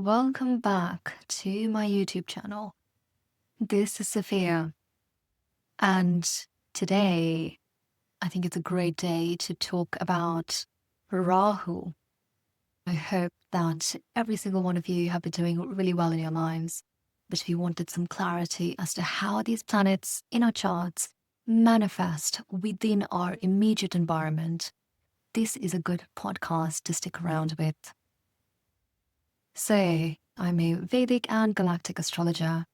Welcome back to my YouTube channel. This is Sophia, and today I think it's a great day to talk about Rahu. I hope that every single one of you have been doing really well in your lives, but if you wanted some clarity as to how these planets in our charts manifest within our immediate environment, this is a good podcast to stick around with. So, I'm a Vedic and galactic astrologer.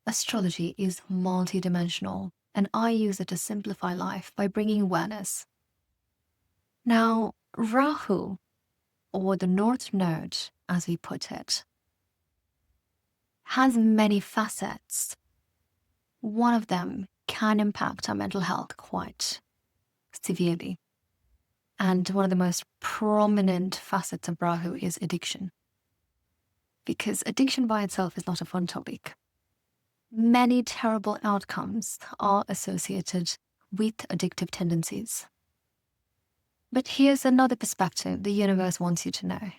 Astrology is multidimensional, and I use it to simplify life by bringing awareness. Now, Rahu, or the North Node, as we put it, has many facets. One of them can impact our mental health quite severely. And one of the most prominent facets of Rahu is addiction. Because addiction by itself is not a fun topic. Many terrible outcomes are associated with addictive tendencies. But here's another perspective the universe wants you to know.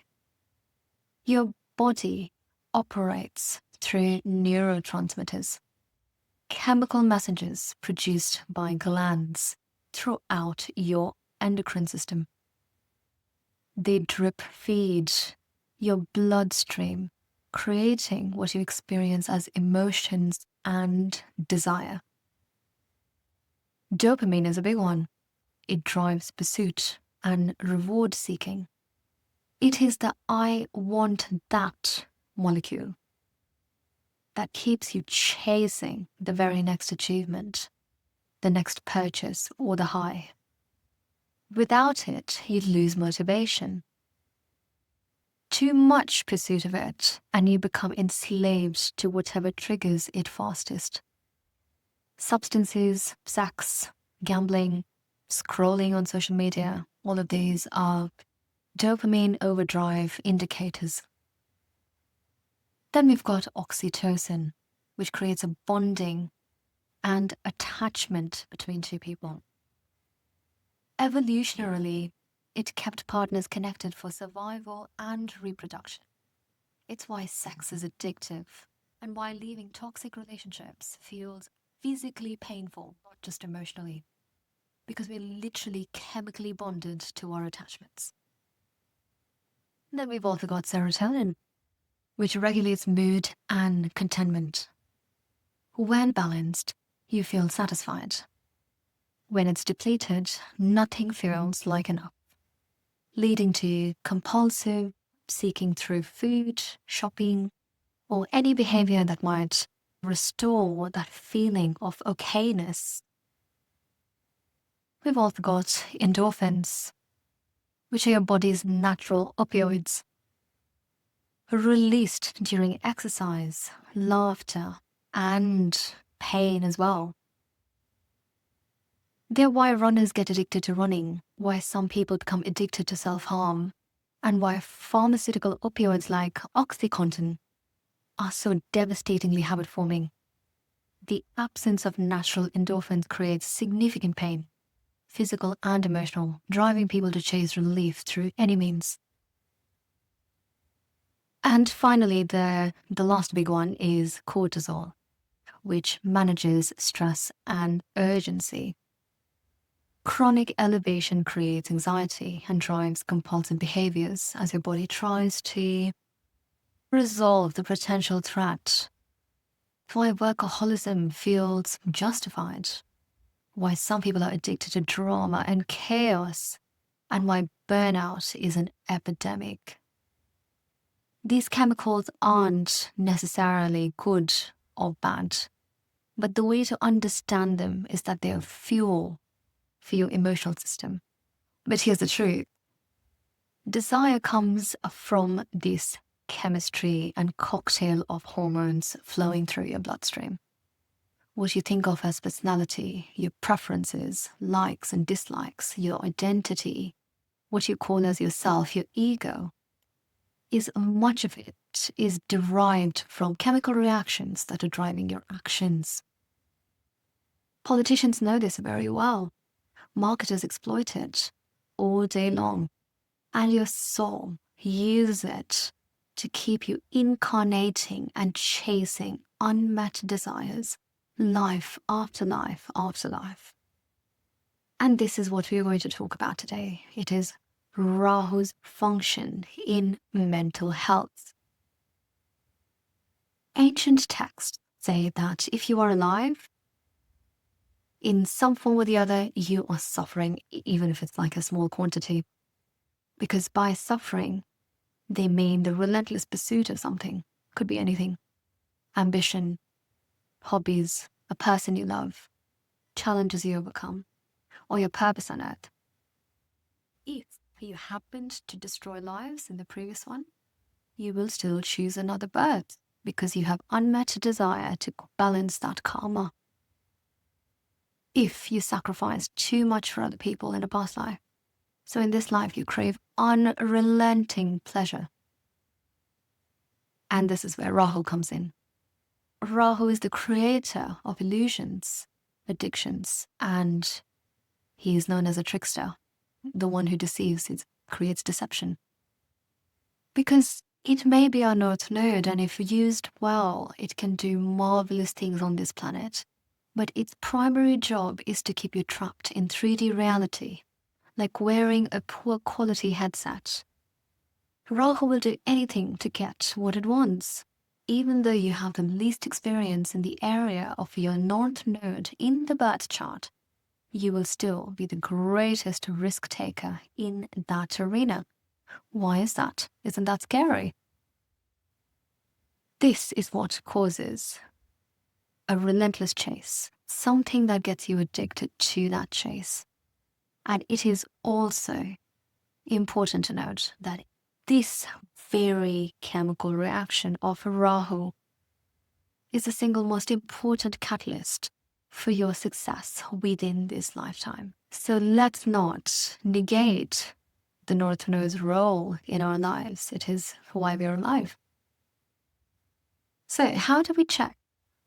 Your body operates through neurotransmitters, chemical messages produced by glands throughout your endocrine system. They drip feed your bloodstream, creating what you experience as emotions and desire. Dopamine is a big one. It drives pursuit and reward seeking. It is the I want that molecule that keeps you chasing the very next achievement, the next purchase, or the high. Without it, you lose motivation. Too much pursuit of it, and you become enslaved to whatever triggers it fastest. Substances, sex, gambling, scrolling on social media, all of these are dopamine overdrive indicators. Then we've got oxytocin, which creates a bonding and attachment between two people. Evolutionarily, it kept partners connected for survival and reproduction. It's why sex is addictive and why leaving toxic relationships feels physically painful, not just emotionally, because we're literally chemically bonded to our attachments. And then we've also got serotonin, which regulates mood and contentment. When balanced, you feel satisfied. When it's depleted, nothing feels like enough, leading to compulsive seeking through food, shopping, or any behavior that might restore that feeling of okayness. We've also got endorphins, which are your body's natural opioids, released during exercise, laughter, and pain as well. They're why runners get addicted to running, why some people become addicted to self-harm, and why pharmaceutical opioids like OxyContin are so devastatingly habit-forming. The absence of natural endorphins creates significant pain, physical and emotional, driving people to chase relief through any means. And finally, the last big one is cortisol, which manages stress and urgency. Chronic elevation creates anxiety and drives compulsive behaviors as your body tries to resolve the potential threat. Why workaholism feels justified. Why some people are addicted to drama and chaos, and why burnout is an epidemic. These chemicals aren't necessarily good or bad, but the way to understand them is that they're fuel for your emotional system. But here's the truth. Desire comes from this chemistry and cocktail of hormones flowing through your bloodstream. What you think of as personality, your preferences, likes and dislikes, your identity, what you call as yourself, your ego, is much of it is derived from chemical reactions that are driving your actions. Politicians know this very well. Marketers exploit it all day long, and your soul uses it to keep you incarnating and chasing unmet desires, life after life after life. And this is what we are going to talk about today. It is Rahu's function in mental health. Ancient texts say that if you are alive, in some form or the other, you are suffering, even if it's like a small quantity. Because by suffering, they mean the relentless pursuit of something. Could be anything. Ambition, hobbies, a person you love, challenges you overcome, or your purpose on earth. If you happened to destroy lives in the previous one, you will still choose another birth because you have unmet desire to balance that karma. If you sacrificed too much for other people in a past life, so in this life you crave unrelenting pleasure. And this is where Rahu comes in. Rahu is the creator of illusions, addictions, and he is known as a trickster, the one who deceives, creates deception. Because it may be our north node, and if used well, it can do marvelous things on this planet. But its primary job is to keep you trapped in 3D reality, like wearing a poor quality headset. Rahu will do anything to get what it wants. Even though you have the least experience in the area of your north node in the birth chart, you will still be the greatest risk taker in that arena. Why is that? Isn't that scary? This is what causes a relentless chase, something that gets you addicted to that chase. And it is also important to note that this very chemical reaction of Rahu is the single most important catalyst for your success within this lifetime. So let's not negate the North Node's role in our lives. It is why we are alive. So how do we check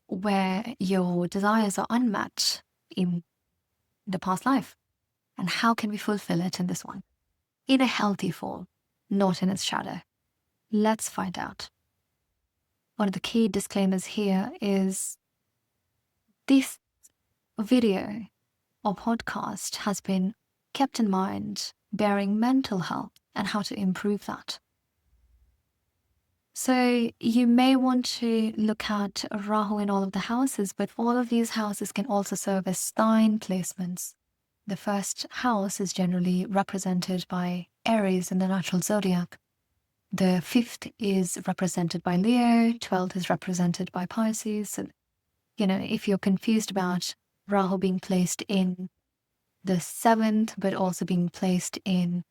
where your desires are unmet in the past life? And how can we fulfill it in this one? In a healthy form, not in its shadow. Let's find out. One of the key disclaimers here is this video or podcast has been kept in mind bearing mental health and how to improve that. So you may want to look at Rahu in all of the houses, but all of these houses can also serve as sign placements. The first house is generally represented by Aries in the natural zodiac. The 5th is represented by Leo, 12th is represented by Pisces. And, if you're confused about Rahu being placed in the 7th, but also being placed in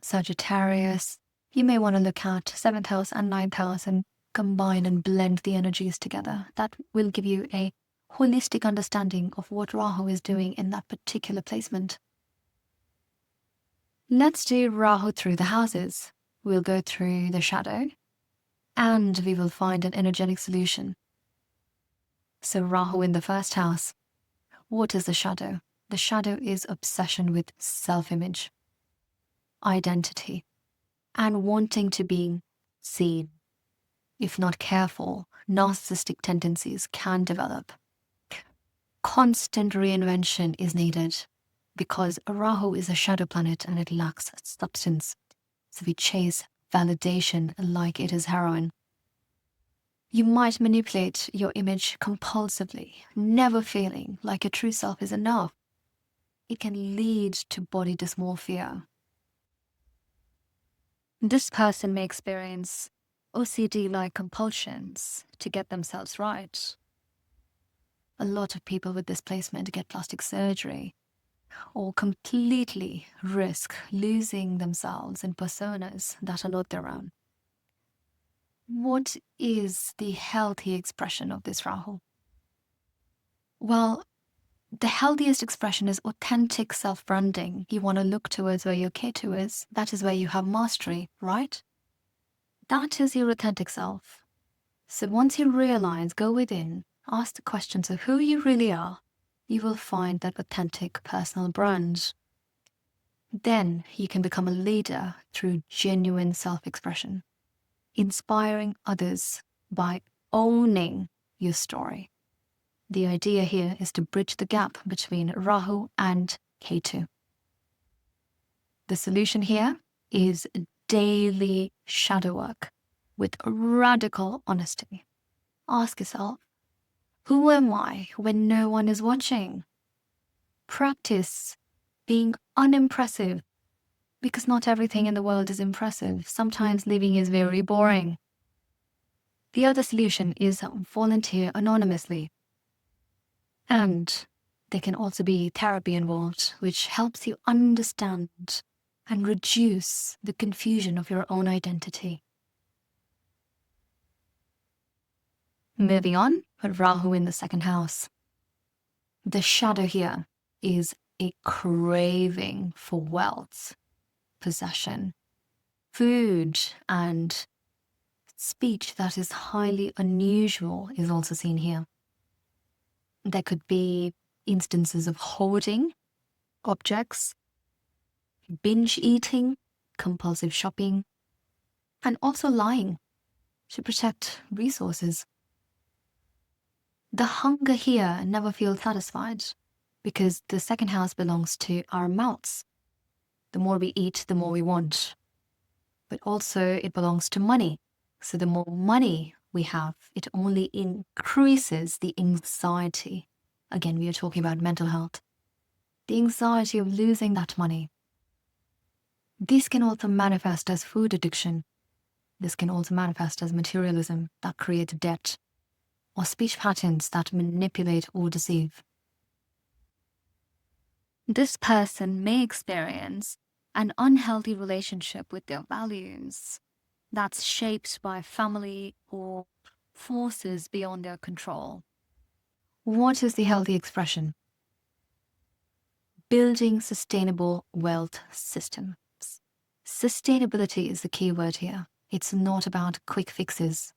Sagittarius, you may want to look at 7th house and 9th house and combine and blend the energies together. That will give you a holistic understanding of what Rahu is doing in that particular placement. Let's do Rahu through the houses. We'll go through the shadow and we will find an energetic solution. So Rahu in the first house. What is the shadow? The shadow is obsession with self-image, identity, and wanting to be seen. If not careful, narcissistic tendencies can develop. Constant reinvention is needed because Rahu is a shadow planet and it lacks substance. So we chase validation like it is heroin. You might manipulate your image compulsively, never feeling like your true self is enough. It can lead to body dysmorphia. This person may experience OCD-like compulsions to get themselves right. A lot of people with this placement get plastic surgery or completely risk losing themselves in personas that are not their own. What is the healthy expression of this Rahu? Well, the healthiest expression is authentic self-branding. You want to look towards where your Ketu is. That is where you have mastery, right? That is your authentic self. So once you realize, go within, ask the questions of who you really are, you will find that authentic personal brand. Then you can become a leader through genuine self-expression. inspiring others by owning your story. The idea here is to bridge the gap between Rahu and Ketu. The solution here is daily shadow work with radical honesty. Ask yourself, who am I when no one is watching? Practice being unimpressive, because not everything in the world is impressive. Sometimes living is very boring. The other solution is volunteer anonymously. And there can also be therapy involved, which helps you understand and reduce the confusion of your own identity. Moving on, Rahu in the second house. The shadow here is a craving for wealth, possession, food, and speech that is highly unusual is also seen here. There could be instances of hoarding objects, binge eating, compulsive shopping, and also lying to protect resources. The hunger here never feels satisfied because the second house belongs to our mouths. The more we eat, the more we want. But also it belongs to money. So the more money we have, it only increases the anxiety. Again, we are talking about mental health. The anxiety of losing that money. This can also manifest as food addiction. This can also manifest as materialism that creates debt, or speech patterns that manipulate or deceive. This person may experience an unhealthy relationship with their values that's shaped by family or forces beyond their control. What is the healthy expression? Building sustainable wealth systems. Sustainability is the key word here. It's not about quick fixes.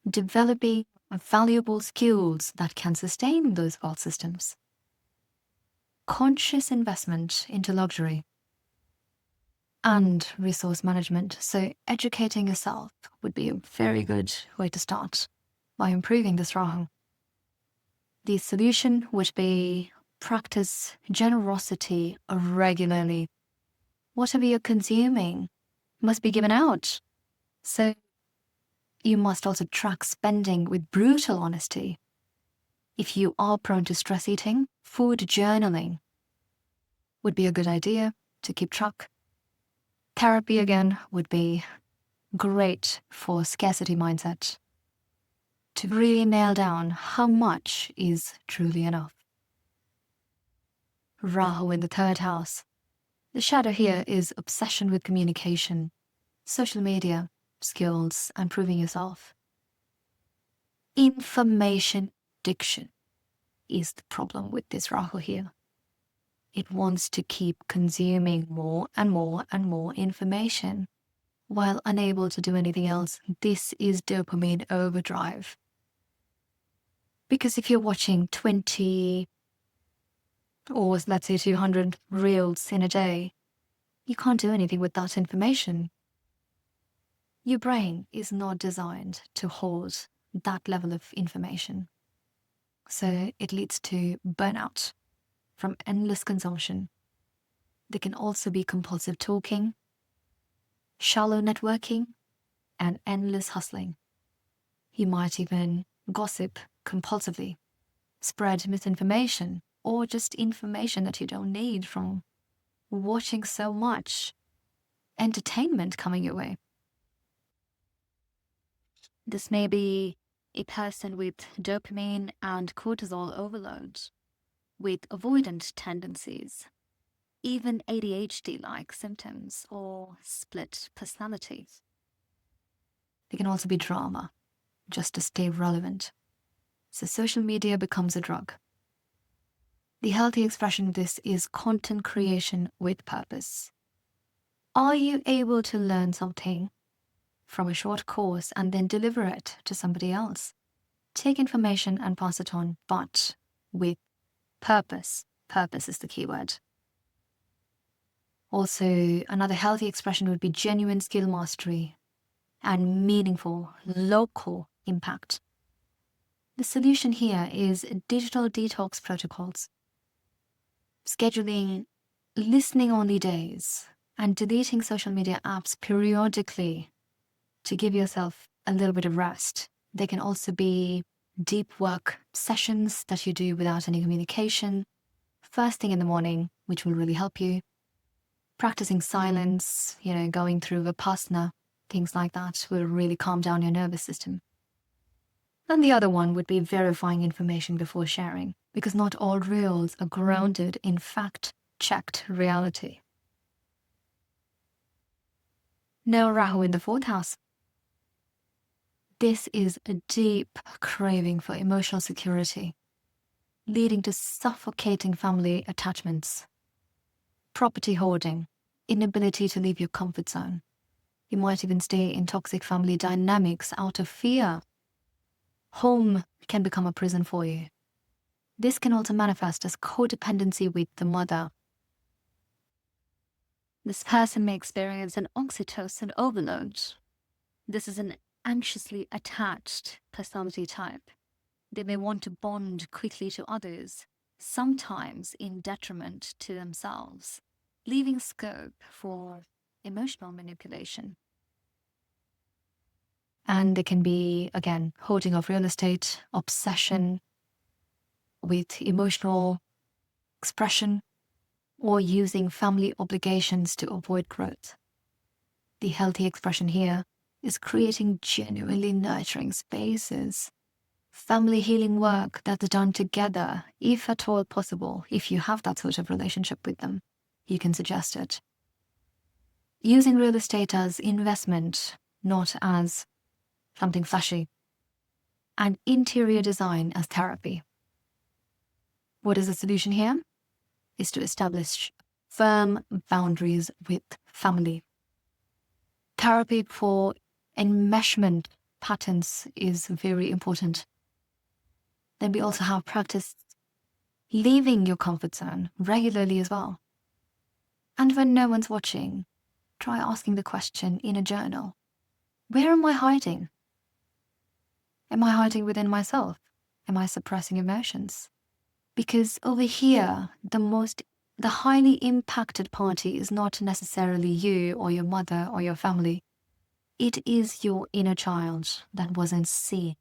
Developing valuable skills that can sustain those wealth systems. Conscious investment into luxury and resource management. So educating yourself would be a very good way to start by improving this Rahu. The solution would be practice generosity regularly. Whatever you're consuming must be given out. So you must also track spending with brutal honesty. If you are prone to stress eating, food journaling would be a good idea to keep track. Therapy again would be great for scarcity mindset, to really nail down how much is truly enough. Rahu in the third house. The shadow here is obsession with communication, social media, skills, and proving yourself. Information addiction is the problem with this Rahu here. It wants to keep consuming more and more and more information while unable to do anything else. This is dopamine overdrive. Because if you're watching 20 or let's say 200 reels in a day, you can't do anything with that information. Your brain is not designed to hold that level of information. So it leads to burnout from endless consumption. There can also be compulsive talking, shallow networking, and endless hustling. You might even gossip compulsively, spread misinformation, or just information that you don't need from watching so much entertainment coming your way. This may be a person with dopamine and cortisol overload, with avoidant tendencies, even ADHD-like symptoms, or split personalities. There can also be drama, just to stay relevant. So social media becomes a drug. The healthy expression of this is content creation with purpose. Are you able to learn something from a short course and then deliver it to somebody else? Take information and pass it on, but with purpose. Purpose is the key word. Also, another healthy expression would be genuine skill mastery. and meaningful local impact. The solution here is digital detox protocols, scheduling listening-only days, and deleting social media apps periodically to give yourself a little bit of rest. They can also be deep work sessions that you do without any communication, first thing in the morning, which will really help you. Practicing silence, going through Vipassana, things like that will really calm down your nervous system. And the other one would be verifying information before sharing, because not all reels are grounded in fact-checked reality. Now Rahu in the 4th house. This is a deep craving for emotional security, leading to suffocating family attachments, property hoarding, inability to leave your comfort zone. You might even stay in toxic family dynamics out of fear. Home can become a prison for you. This can also manifest as codependency with the mother. This person may experience an oxytocin overload. This is an anxiously attached personality type. They may want to bond quickly to others, sometimes in detriment to themselves, leaving scope for emotional manipulation. And it can be, again, hoarding of real estate, obsession with emotional expression, or using family obligations to avoid growth. The healthy expression here is creating genuinely nurturing spaces, family healing work that's done together, if at all possible. If you have that sort of relationship with them, you can suggest it. Using real estate as investment, not as something flashy. And interior design as therapy. What is the solution here? Is to establish firm boundaries with family. Therapy for enmeshment patterns is very important. Then we also have practice leaving your comfort zone regularly as well. And when no one's watching, try asking the question in a journal. Where am I hiding? Am I hiding within myself? Am I suppressing emotions? Because over here, the highly impacted party is not necessarily you or your mother or your family. It is your inner child that wasn't seen.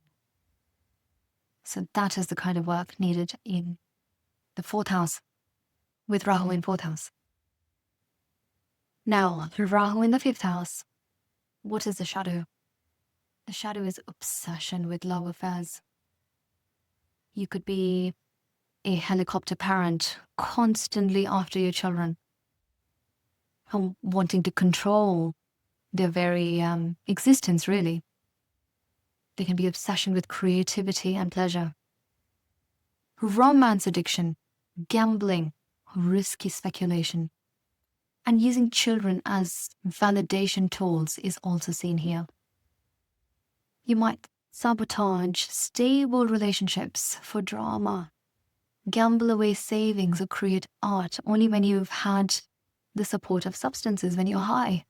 So that is the kind of work needed in the 4th house, with Rahu in 4th house. Now, Rahu in the 5th house. What is the shadow? The shadow is obsession with love affairs. You could be a helicopter parent, constantly after your children, wanting to control their very existence, really. There can be obsession with creativity and pleasure. Romance addiction, gambling, risky speculation. And using children as validation tools is also seen here. You might sabotage stable relationships for drama, gamble away savings, or create art only when you've had the support of substances when you're high.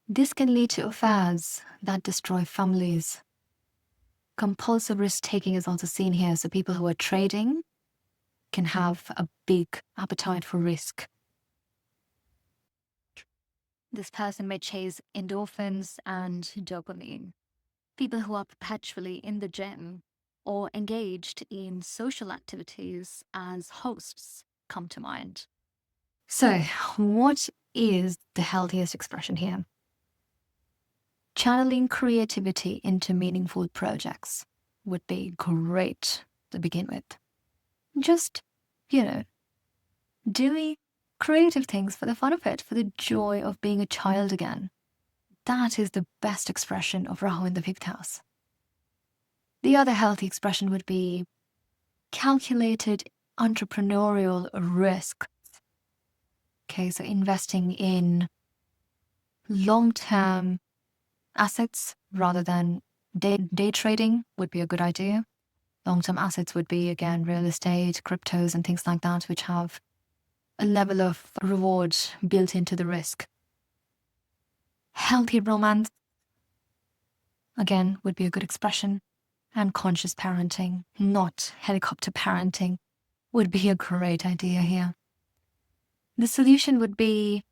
This can lead to affairs that destroy families. Compulsive risk-taking is also seen here, so people who are trading can have a big appetite for risk. This person may chase endorphins and dopamine. People who are perpetually in the gym or engaged in social activities as hosts come to mind. So, what is the healthiest expression here? Channeling creativity into meaningful projects would be great to begin with. Just, doing creative things for the fun of it, for the joy of being a child again. That is the best expression of Rahu in the 5th house. The other healthy expression would be calculated entrepreneurial risk. Okay, so investing in long-term assets rather than day trading would be a good idea. Long-term assets would be, again, real estate, cryptos, and things like that, which have a level of reward built into the risk. Healthy romance, again, would be a good expression. And conscious parenting, not helicopter parenting, would be a great idea here. The solution would be,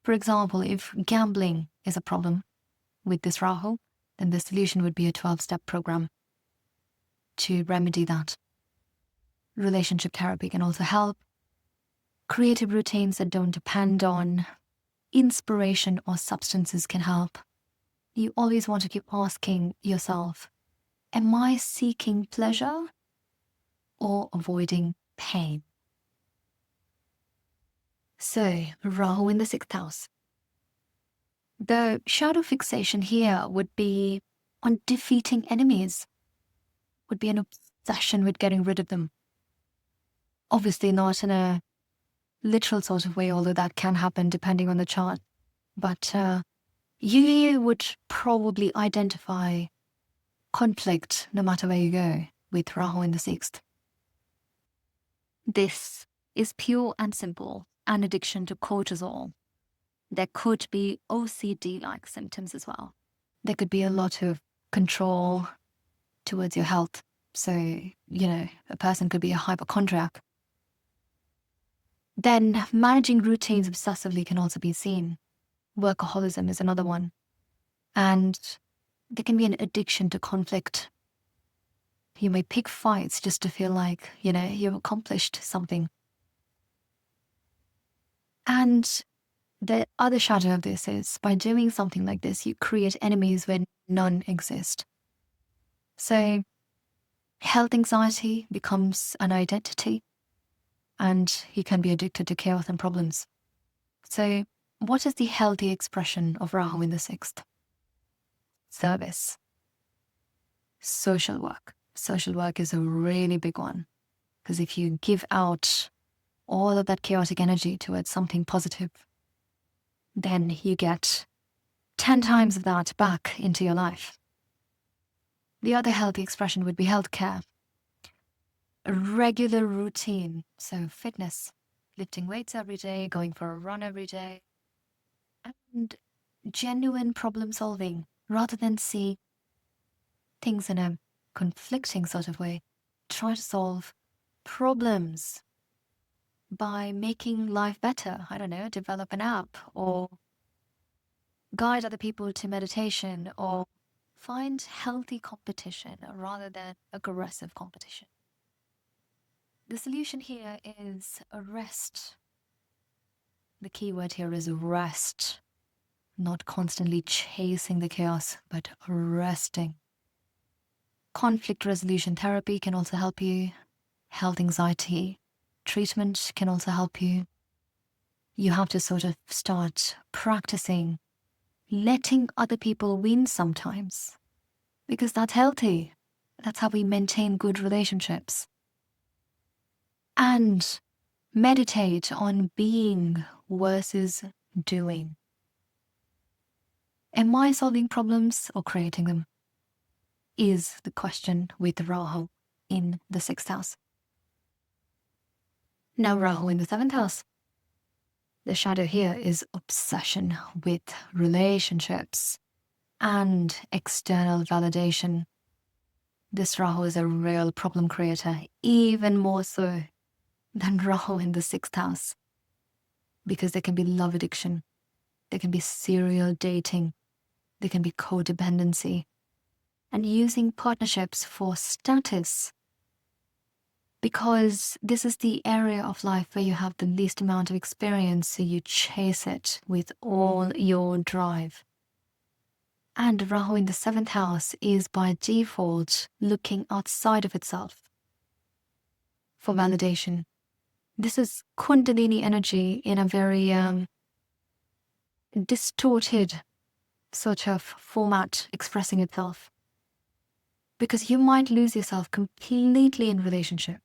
for example, if gambling is a problem with this Rahu, then the solution would be a 12-step program to remedy that. Relationship therapy can also help. Creative routines that don't depend on inspiration or substances can help. You always want to keep asking yourself, am I seeking pleasure or avoiding pain? So, Rahu in the 6th house. The shadow fixation here would be on defeating enemies, would be an obsession with getting rid of them. Obviously not in a literal sort of way, although that can happen depending on the chart. But you would probably identify conflict no matter where you go with Rahu in the 6th. This is pure and simple an addiction to cortisol. There could be OCD-like symptoms as well. There could be a lot of control towards your health. So, a person could be a hypochondriac. Then managing routines obsessively can also be seen. Workaholism is another one. And there can be an addiction to conflict. You may pick fights just to feel like, you've accomplished something. And the other shadow of this is, by doing something like this, you create enemies where none exist. So health anxiety becomes an identity, and you can be addicted to chaos and problems. So what is the healthy expression of Rahu in the 6th? Service. Social work. Social work is a really big one, because if you give out all of that chaotic energy towards something positive, then you get 10 times of that back into your life. The other healthy expression would be healthcare. A regular routine, so fitness, lifting weights every day, going for a run every day, and genuine problem solving, rather than see things in a conflicting sort of way. Try to solve problems by making life better. I don't know, develop an app or guide other people to meditation, or find healthy competition rather than aggressive competition. The solution here is a rest. The key word here is rest. Not constantly chasing the chaos, but resting. Conflict resolution therapy can also help you. Health anxiety treatment can also help you. You have to sort of start practicing letting other people win sometimes, because that's healthy. That's how we maintain good relationships. And meditate on being versus doing. Am I solving problems or creating them? Is the question with Rahu in the 6th house. Now Rahu in the 7th house. The shadow here is obsession with relationships and external validation. This Rahu is a real problem creator, even more so than Rahu in the 6th house. Because there can be love addiction, there can be serial dating, there can be codependency, and using partnerships for status. Because this is the area of life where you have the least amount of experience, so you chase it with all your drive. And Rahu in the 7th house is by default looking outside of itself for validation. This is Kundalini energy in a very distorted sort of format expressing itself. Because you might lose yourself completely in relationship,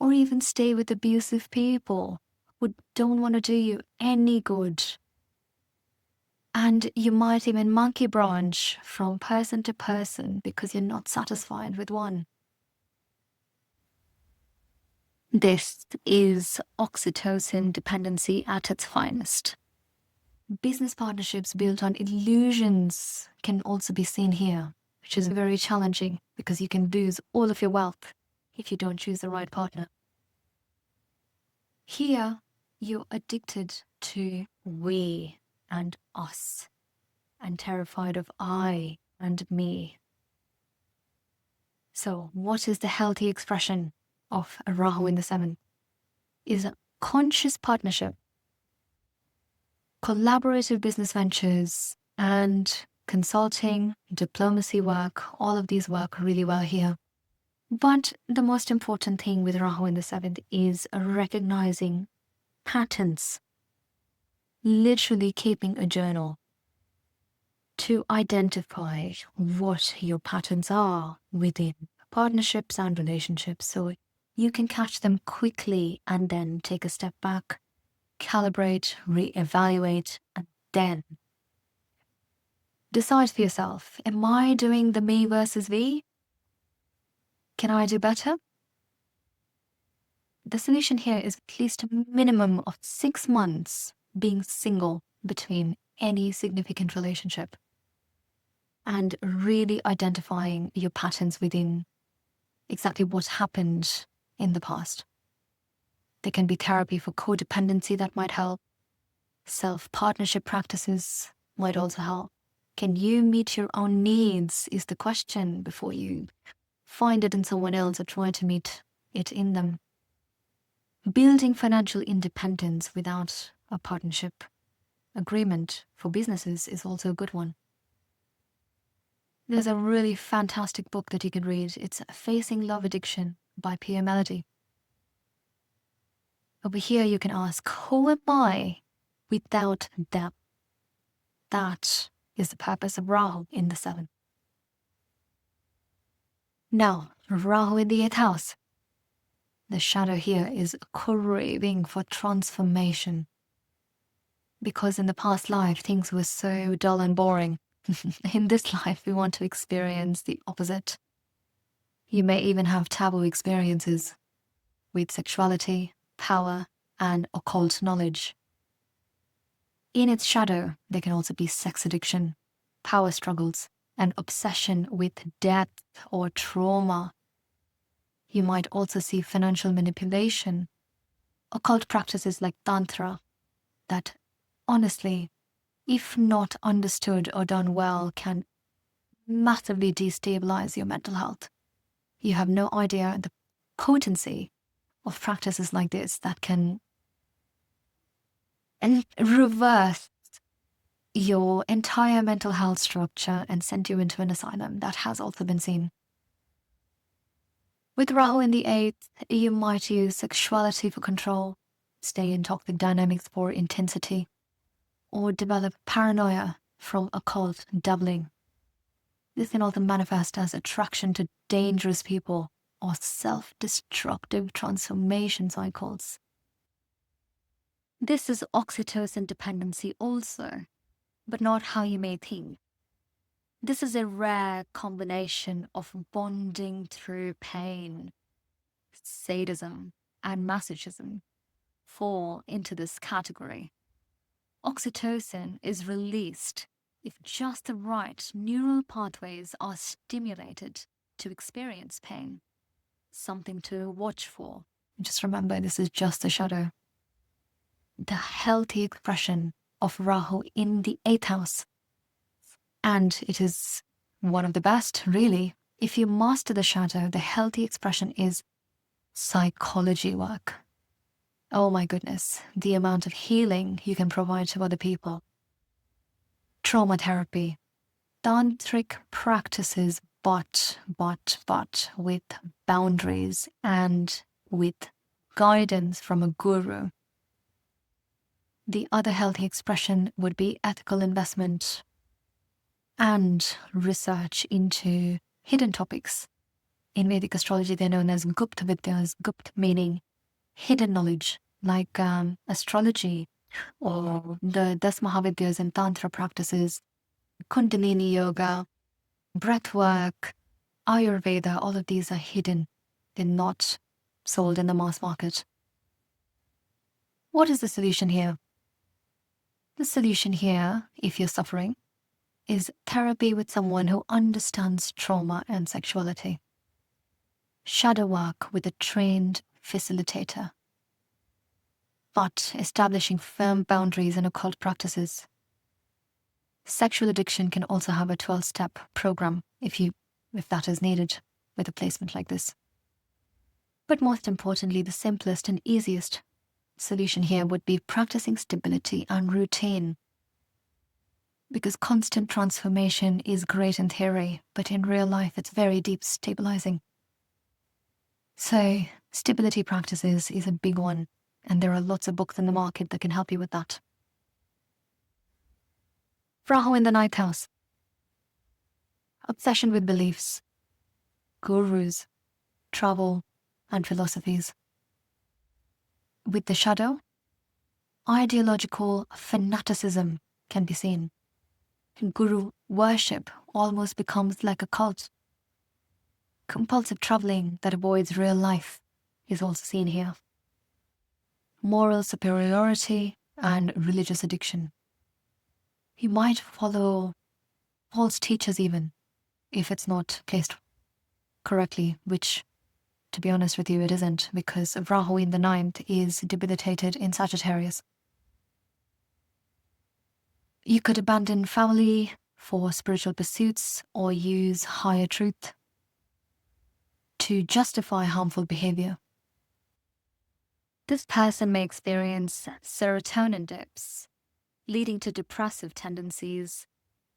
or even stay with abusive people who don't want to do you any good. And you might even monkey branch from person to person because you're not satisfied with one. This is oxytocin dependency at its finest. Business partnerships built on illusions can also be seen here, which is very challenging because you can lose all of your wealth if you don't choose the right partner. Here, you're addicted to we and us and terrified of I and me. So, what is the healthy expression of a Rahu in the seventh? Is a conscious partnership, collaborative business ventures, and consulting, diplomacy work. All of these work really well here. But the most important thing with Rahu in the seventh is recognizing patterns, literally keeping a journal to identify what your patterns are within partnerships and relationships, so you can catch them quickly and then take a step back, calibrate, reevaluate, and then decide for yourself, am I doing the me versus we? Can I do better? The solution here is at least a minimum of 6 months being single between any significant relationship and really identifying your patterns within exactly what happened in the past. There can be therapy for codependency that might help. Self-partnership practices might also help. Can you meet your own needs is the question before you find it in someone else or try to meet it in them. Building financial independence without a partnership agreement for businesses is also a good one. There's a really fantastic book that you can read. It's Facing Love Addiction by Pia Melody. Over here you can ask, who am I without them? That is the purpose of Rahu in the seventh. Now, Rahu in the 8th house. The shadow here is craving for transformation. Because in the past life, things were so dull and boring. In this life, we want to experience the opposite. You may even have taboo experiences with sexuality, power, and occult knowledge. In its shadow, there can also be sex addiction, power struggles, and obsession with death or trauma. You might also see financial manipulation, occult practices like Tantra, that honestly, if not understood or done well, can massively destabilize your mental health. You have no idea the potency of practices like this that can reverse your entire mental health structure and send you into an asylum. That has also been seen. With Rahu in the 8th, you might use sexuality for control, stay in toxic dynamics for intensity, or develop paranoia from occult dabbling. This can also manifest as attraction to dangerous people or self-destructive transformation cycles. This is oxytocin dependency also, but not how you may think. This is a rare combination of bonding through pain, sadism, and masochism fall into this category. Oxytocin is released if just the right neural pathways are stimulated to experience pain. Something to watch for. Just remember, this is just a shadow. The healthy expression of Rahu in the 8th house. And it is one of the best, really. If you master the shadow, the healthy expression is psychology work. Oh my goodness, the amount of healing you can provide to other people. Trauma therapy, tantric practices, but with boundaries and with guidance from a guru. The other healthy expression would be ethical investment and research into hidden topics. In Vedic astrology, they're known as Gupta Vidyas, Gupta meaning hidden knowledge, like astrology or the Das Mahavidyas and Tantra practices, Kundalini Yoga, breathwork, Ayurveda. All of these are hidden. They're not sold in the mass market. What is the solution here? The solution here, if you're suffering, is therapy with someone who understands trauma and sexuality. Shadow work with a trained facilitator. But establishing firm boundaries in occult practices. Sexual addiction can also have a 12-step program if that is needed with a placement like this. But most importantly, the simplest and easiest solution here would be practicing stability and routine. Because constant transformation is great in theory, but in real life it's very deep stabilizing. So stability practices is a big one, and there are lots of books in the market that can help you with that. Rahu in the ninth house. Obsession with beliefs, gurus, travel, and philosophies. With the shadow, ideological fanaticism can be seen. Guru worship almost becomes like a cult. Compulsive traveling that avoids real life is also seen here. Moral superiority and religious addiction. You might follow false teachers even, if it's not placed correctly, which, to be honest with you, it isn't, because Rahu in the ninth is debilitated in Sagittarius. You could abandon family for spiritual pursuits or use higher truth to justify harmful behavior. This person may experience serotonin dips, leading to depressive tendencies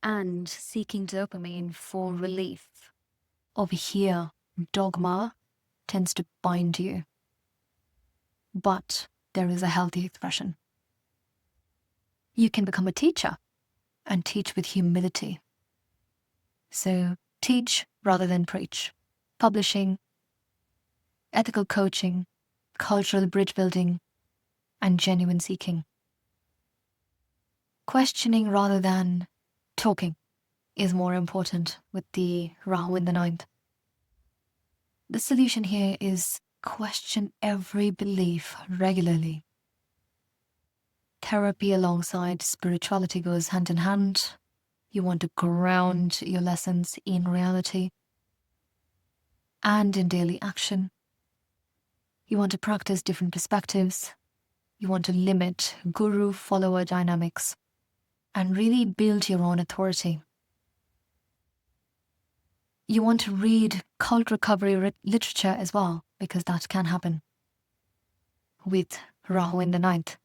and seeking dopamine for relief. Over here, dogma tends to bind you. But there is a healthy expression. You can become a teacher and teach with humility. So teach rather than preach. Publishing, ethical coaching, cultural bridge building, and genuine seeking. Questioning rather than talking is more important with the Rahu in the ninth. The solution here is question every belief regularly. Therapy alongside spirituality goes hand in hand. You want to ground your lessons in reality and in daily action. You want to practice different perspectives. You want to limit guru-follower dynamics and really build your own authority. You want to read cult recovery literature as well, because that can happen with Rahu in the ninth.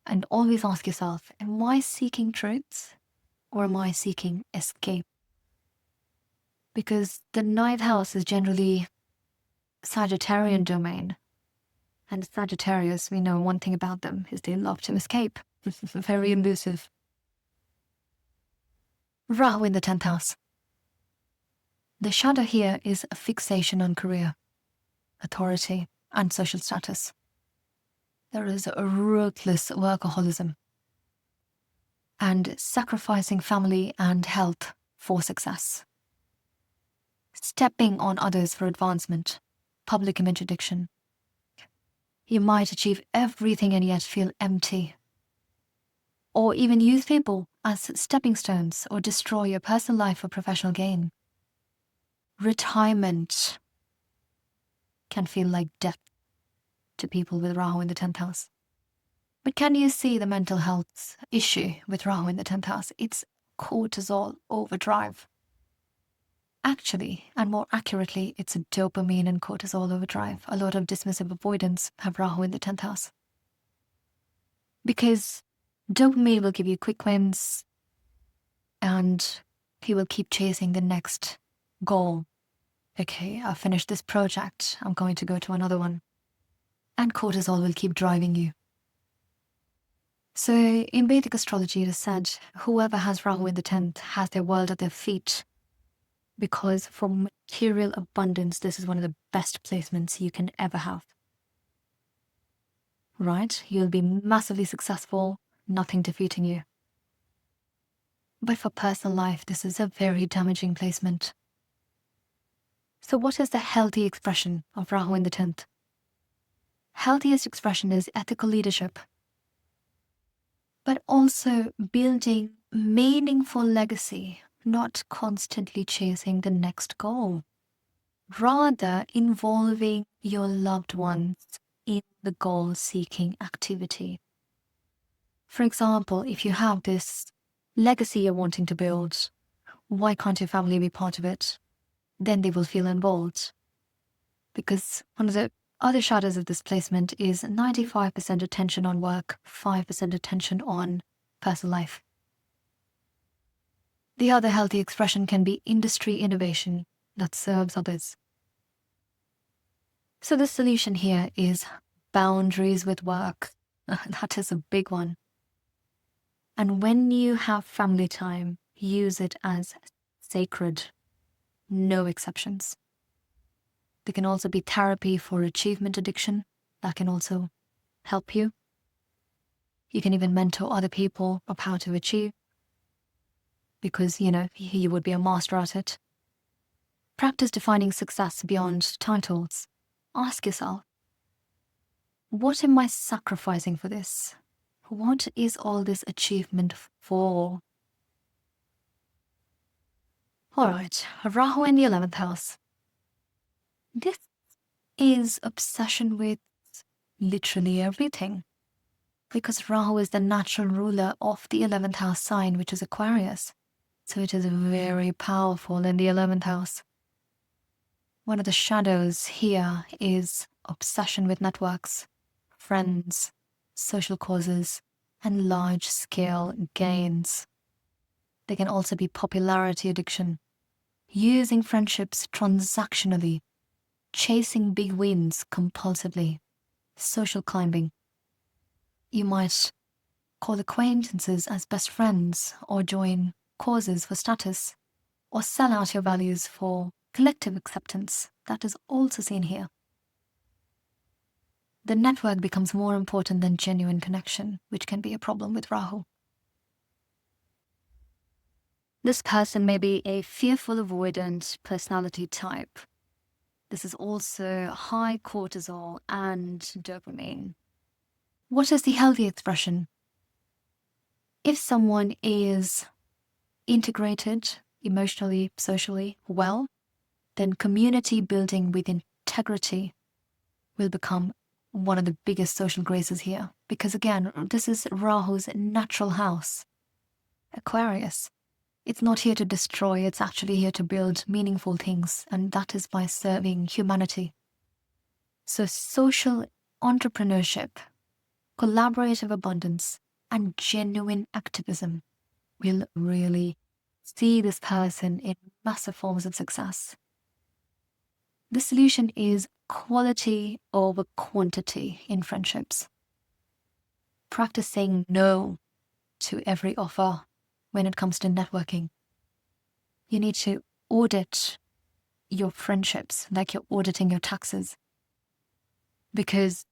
And always ask yourself, am I seeking truths or am I seeking escape? Because the ninth house is generally Sagittarian domain. And Sagittarius, we know one thing about them is they love to escape. Very elusive. Rahu in the 10th house. The shadow here is a fixation on career, authority, and social status. There is a ruthless workaholism and sacrificing family and health for success. Stepping on others for advancement, public image addiction. You might achieve everything and yet feel empty. Or even use people as stepping stones or destroy your personal life for professional gain. Retirement can feel like death to people with Rahu in the 10th house. But can you see the mental health issue with Rahu in the 10th house? It's cortisol overdrive. Actually, and more accurately, it's a dopamine and cortisol overdrive. A lot of dismissive avoidance have Rahu in the 10th house. Because dopamine will give you quick wins and he will keep chasing the next goal. Okay, I've finished this project, I'm going to go to another one. And cortisol will keep driving you. So in Vedic astrology it is said, whoever has Rahu in the 10th has their world at their feet. Because for material abundance, this is one of the best placements you can ever have. Right? You'll be massively successful, nothing defeating you. But for personal life, this is a very damaging placement. So what is the healthy expression of Rahu in the 10th? Healthiest expression is ethical leadership. but also building meaningful legacy, not constantly chasing the next goal, rather involving your loved ones in the goal-seeking activity. For example, if you have this legacy you're wanting to build, why can't your family be part of it? Then they will feel involved. Because one of the other shadows of this placement is 95% attention on work, 5% attention on personal life. The other healthy expression can be industry innovation that serves others. So the solution here is boundaries with work. That is a big one. And when you have family time, use it as sacred. No exceptions. There can also be therapy for achievement addiction. That can also help you. You can even mentor other people of how to achieve, because, you would be a master at it. Practice defining success beyond titles. Ask yourself, what am I sacrificing for this? What is all this achievement for? All right, Rahu in the 11th house. This is obsession with literally everything, because Rahu is the natural ruler of the 11th house sign, which is Aquarius. So it is very powerful in the 11th house. One of the shadows here is obsession with networks, friends, social causes, and large-scale gains. There can also be popularity addiction, using friendships transactionally, chasing big wins compulsively, social climbing. You might call acquaintances as best friends, or join causes for status, or sell out your values for collective acceptance. That is also seen here. The network becomes more important than genuine connection, which can be a problem with Rahu. This person may be a fearful, avoidant personality type. This is also high cortisol and dopamine. What is the healthy expression? If someone is integrated emotionally, socially well, then community building with integrity will become one of the biggest social graces here. Because again, this is Rahu's natural house, Aquarius. It's not here to destroy, it's actually here to build meaningful things, and that is by serving humanity. So social entrepreneurship, collaborative abundance, and genuine activism will really see this person in massive forms of success. The solution is quality over quantity in friendships. Practice saying no to every offer when it comes to networking. You need to audit your friendships like you're auditing your taxes. Because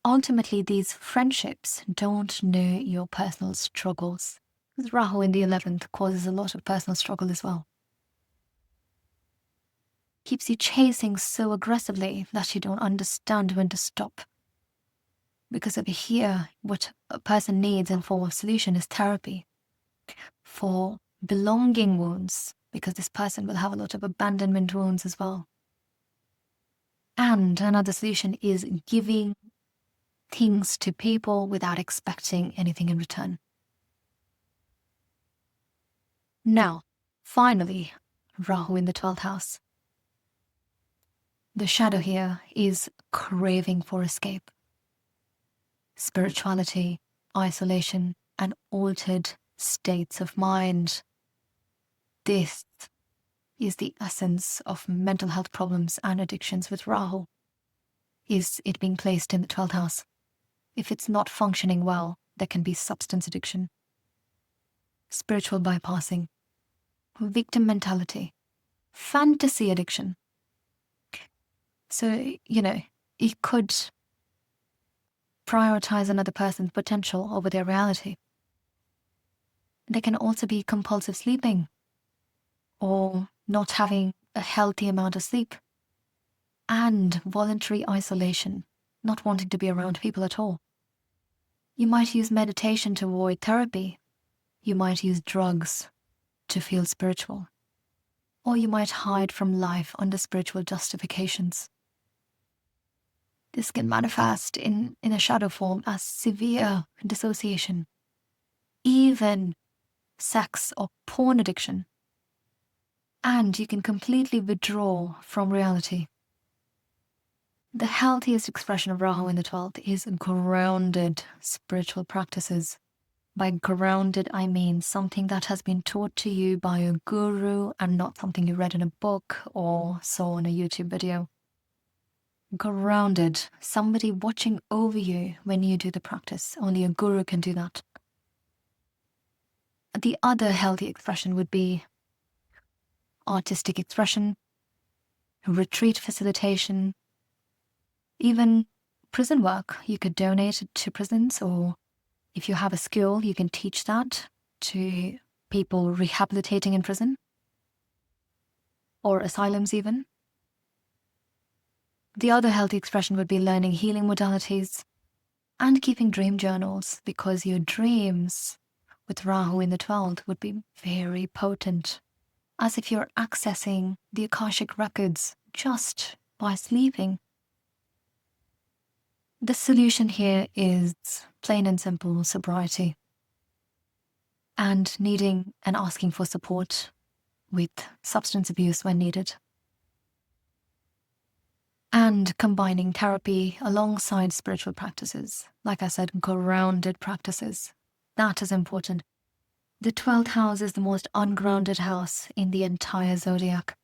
ultimately these friendships don't know your personal struggles. Because Rahu in the 11th causes a lot of personal struggle as well. Keeps you chasing so aggressively that you don't understand when to stop. Because over here, what a person needs and for a solution is therapy. For belonging wounds, because this person will have a lot of abandonment wounds as well. And another solution is giving things to people without expecting anything in return. Now, finally, Rahu in the 12th house. The shadow here is craving for escape. Spirituality, isolation, and altered states of mind. This is the essence of mental health problems and addictions with Rahu. Is it being placed in the 12th house? If it's not functioning well, there can be substance addiction, spiritual bypassing, victim mentality, fantasy addiction. So, it could prioritize another person's potential over their reality. There can also be compulsive sleeping, or not having a healthy amount of sleep, and voluntary isolation, not wanting to be around people at all. You might use meditation to avoid therapy. You might use drugs to feel spiritual. Or you might hide from life under spiritual justifications. This can manifest in a shadow form as severe dissociation, even sex or porn addiction. And you can completely withdraw from reality. The healthiest expression of Rahu in the 12th is grounded spiritual practices. By grounded, I mean something that has been taught to you by a guru and not something you read in a book or saw in a YouTube video. Grounded, somebody watching over you when you do the practice. Only a guru can do that. The other healthy expression would be artistic expression, retreat facilitation, even prison work. You could donate it to prisons, or if you have a skill, you can teach that to people rehabilitating in prison or asylums even. The other healthy expression would be learning healing modalities and keeping dream journals, because your dreams with Rahu in the 12th would be very potent, as if you're accessing the Akashic records just by sleeping. The solution here is plain and simple sobriety and needing and asking for support with substance abuse when needed. And combining therapy alongside spiritual practices. Like I said, grounded practices. That is important. The 12th house is the most ungrounded house in the entire zodiac,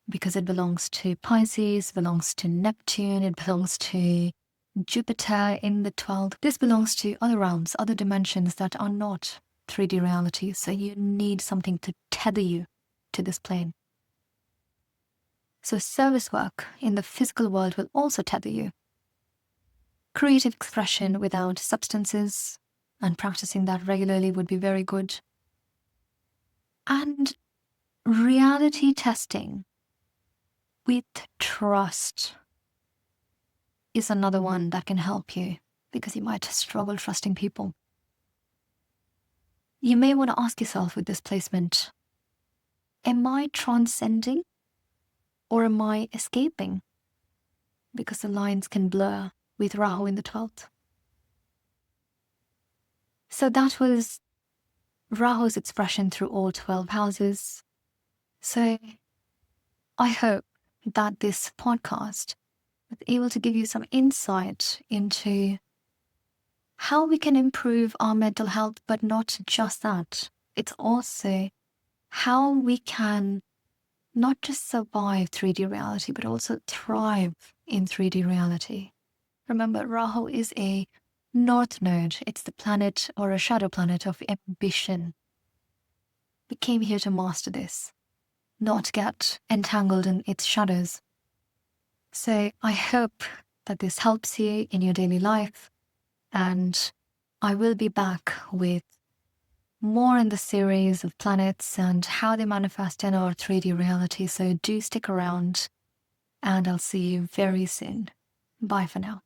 because it belongs to Pisces, belongs to Neptune, it belongs to Jupiter in the 12th. This belongs to other realms, other dimensions that are not 3D reality. So you need something to tether you to this plane. So service work in the physical world will also tether you. Creative expression without substances and practicing that regularly would be very good. And reality testing with trust is another one that can help you, because you might struggle trusting people. You may want to ask yourself with this placement, am I transcending or am I escaping? Because the lines can blur with Rahu in the 12th. So that was Rahu's expression through all 12 houses. So I hope that this podcast was able to give you some insight into how we can improve our mental health, but not just that. It's also how we can not just survive 3D reality, but also thrive in 3D reality. Remember, Rahu is a north node. It's the planet or a shadow planet of ambition. We came here to master this, not get entangled in its shadows. So I hope that this helps you in your daily life, and I will be back with more in the series of planets and how they manifest in our 3D reality. So do stick around, and I'll see you very soon. Bye for now.